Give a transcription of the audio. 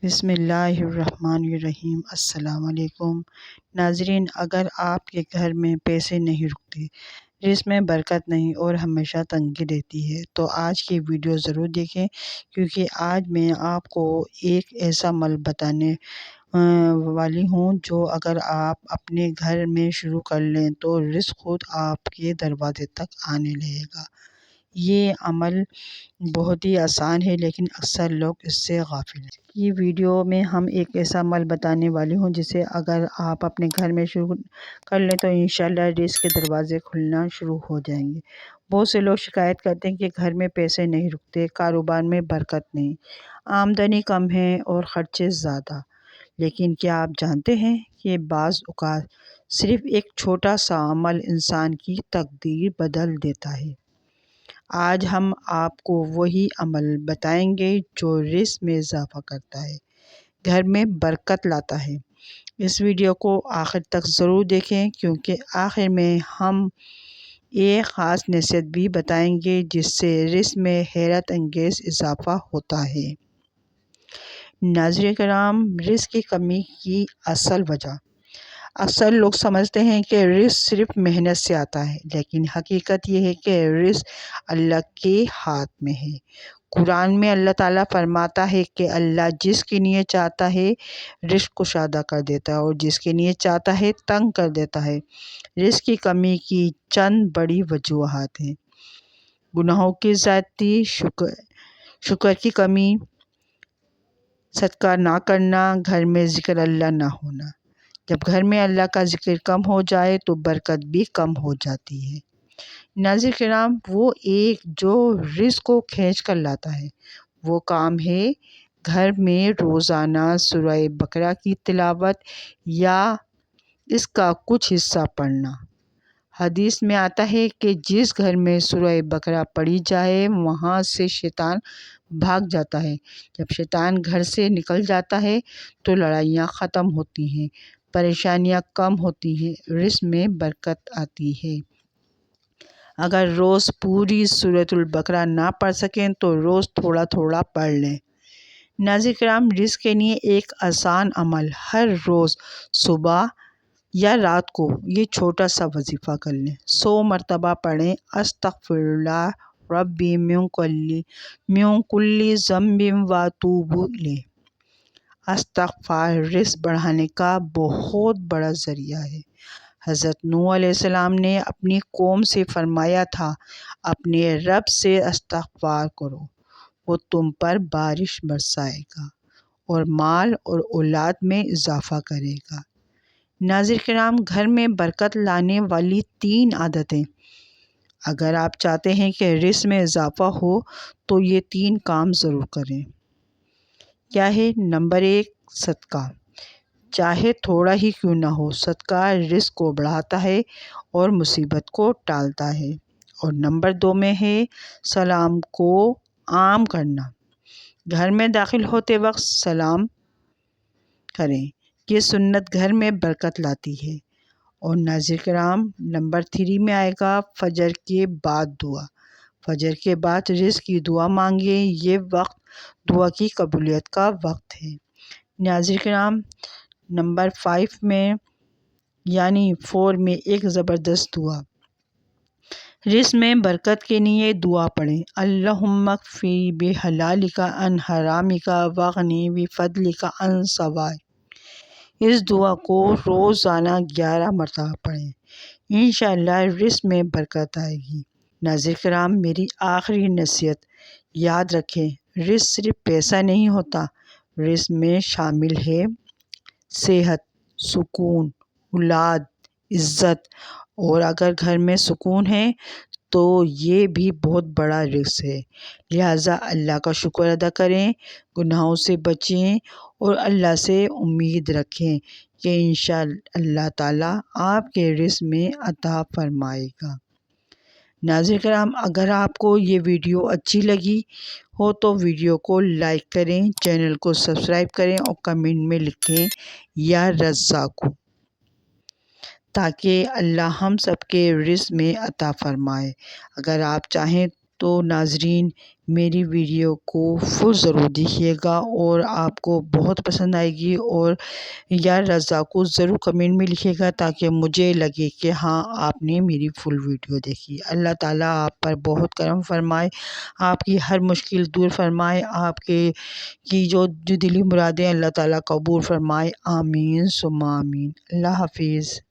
بسم اللہ الرحمن الرحیم۔ السلام علیکم ناظرین، اگر آپ کے گھر میں پیسے نہیں رکتے، رزق میں برکت نہیں اور ہمیشہ تنگی رہتی ہے تو آج کی ویڈیو ضرور دیکھیں، کیونکہ آج میں آپ کو ایک ایسا عمل بتانے والی ہوں جو اگر آپ اپنے گھر میں شروع کر لیں تو رزق خود آپ کے دروازے تک آنے لگے گا۔ یہ عمل بہت ہی آسان ہے، لیکن اکثر لوگ اس سے غافل ہیں۔ یہ ویڈیو میں ہم ایک ایسا عمل بتانے والی ہوں جسے اگر آپ اپنے گھر میں شروع کر لیں تو انشاءاللہ رزق کے دروازے کھلنا شروع ہو جائیں گے۔ بہت سے لوگ شکایت کرتے ہیں کہ گھر میں پیسے نہیں رکتے، کاروبار میں برکت نہیں، آمدنی کم ہے اور خرچے زیادہ۔ لیکن کیا آپ جانتے ہیں کہ بعض اوقات صرف ایک چھوٹا سا عمل انسان کی تقدیر بدل دیتا ہے؟ آج ہم آپ کو وہی عمل بتائیں گے جو رزق میں اضافہ کرتا ہے، گھر میں برکت لاتا ہے۔ اس ویڈیو کو آخر تک ضرور دیکھیں، کیونکہ آخر میں ہم ایک خاص نصیحت بھی بتائیں گے جس سے رزق میں حیرت انگیز اضافہ ہوتا ہے۔ ناظرین کرام، رزق کی کمی کی اصل وجہ۔ اکثر لوگ سمجھتے ہیں کہ رزق صرف محنت سے آتا ہے، لیکن حقیقت یہ ہے کہ رزق اللہ کے ہاتھ میں ہے۔ قرآن میں اللہ تعالیٰ فرماتا ہے کہ اللہ جس کے لیے چاہتا ہے رزق کشادہ کر دیتا ہے اور جس کے لیے چاہتا ہے تنگ کر دیتا ہے۔ رزق کی کمی کی چند بڑی وجوہات ہیں: گناہوں کی زیادتی، شکر کی کمی، صدقہ نہ کرنا، گھر میں ذکر اللہ نہ ہونا۔ جب گھر میں اللہ کا ذکر کم ہو جائے تو برکت بھی کم ہو جاتی ہے۔ ناظرین کرام، وہ ایک جو رزق کو کھینچ کر لاتا ہے، وہ کام ہے گھر میں روزانہ سورہ بقرہ کی تلاوت یا اس کا کچھ حصہ پڑھنا۔ حدیث میں آتا ہے کہ جس گھر میں سورہ بقرہ پڑھی جائے وہاں سے شیطان بھاگ جاتا ہے۔ جب شیطان گھر سے نکل جاتا ہے تو لڑائیاں ختم ہوتی ہیں، پریشانیاں کم ہوتی ہیں، رزق میں برکت آتی ہے۔ اگر روز پوری سورۃ البقرہ نہ پڑھ سکیں تو روز تھوڑا تھوڑا پڑھ لیں۔ ناظرین کرام، رزق کے لیے ایک آسان عمل: ہر روز صبح یا رات کو یہ چھوٹا سا وظیفہ کر لیں۔ 100 مرتبہ پڑھیں: استغفر اللہ ربی من کل ذنب واتوب الیہ۔ استغفار رزق بڑھانے کا بہت بڑا ذریعہ ہے۔ حضرت نوح علیہ السلام نے اپنی قوم سے فرمایا تھا، اپنے رب سے استغفار کرو، وہ تم پر بارش برسائے گا اور مال اور اولاد میں اضافہ کرے گا۔ ناظرین کرام، گھر میں برکت لانے والی 3 عادتیں۔ اگر آپ چاہتے ہیں کہ رزق میں اضافہ ہو تو یہ 3 کام ضرور کریں۔ کیا ہے؟ نمبر 1، صدقہ۔ چاہے تھوڑا ہی کیوں نہ ہو، صدقہ رزق کو بڑھاتا ہے اور مصیبت کو ٹالتا ہے۔ اور نمبر 2 میں ہے سلام کو عام کرنا۔ گھر میں داخل ہوتے وقت سلام کریں، یہ سنت گھر میں برکت لاتی ہے۔ اور ناظرین کرام، نمبر 3 میں آئے گا فجر کے بعد دعا۔ فجر کے بعد رزق کی دعا مانگیں، یہ وقت دعا کی قبولیت کا وقت ہے۔ ناظرین کرام، نمبر 5 میں یعنی 4 میں ایک زبردست دعا: رزق میں برکت کے لیے دعا پڑھیں۔ اللہم اکفنی بحلالک عن حرامک واغننی بفضلک عن سوائک۔ اس دعا کو روزانہ 11 مرتبہ پڑھیں، انشاءاللہ رزق میں برکت آئے گی۔ ناظرین کرام، میری آخری نصیحت: یاد رکھیں، رزق صرف پیسہ نہیں ہوتا، رزق میں شامل ہے صحت، سکون، اولاد، عزت۔ اور اگر گھر میں سکون ہے تو یہ بھی بہت بڑا رزق ہے۔ لہٰذا اللہ کا شکر ادا کریں، گناہوں سے بچیں اور اللہ سے امید رکھیں کہ انشاءاللہ اللہ تعالیٰ آپ کے رزق میں عطا فرمائے گا۔ ناظرین کرام، اگر آپ کو یہ ویڈیو اچھی لگی ہو تو ویڈیو کو لائک کریں، چینل کو سبسکرائب کریں اور کمنٹ میں لکھیں یا رزاق، تاکہ اللہ ہم سب کے رزق میں عطا فرمائے۔ اگر آپ چاہیں تو ناظرین، میری ویڈیو کو فل ضرور دیکھیے گا اور آپ کو بہت پسند آئے گی، اور یا رضا کو ضرور کمنٹ میں لکھیے گا تاکہ مجھے لگے کہ ہاں آپ نے میری فل ویڈیو دیکھی۔ اللہ تعالیٰ آپ پر بہت کرم فرمائے، آپ کی ہر مشکل دور فرمائے، آپ کی جو دلی مرادیں اللہ تعالیٰ قبول فرمائے، آمین ثم آمین۔ اللہ حافظ۔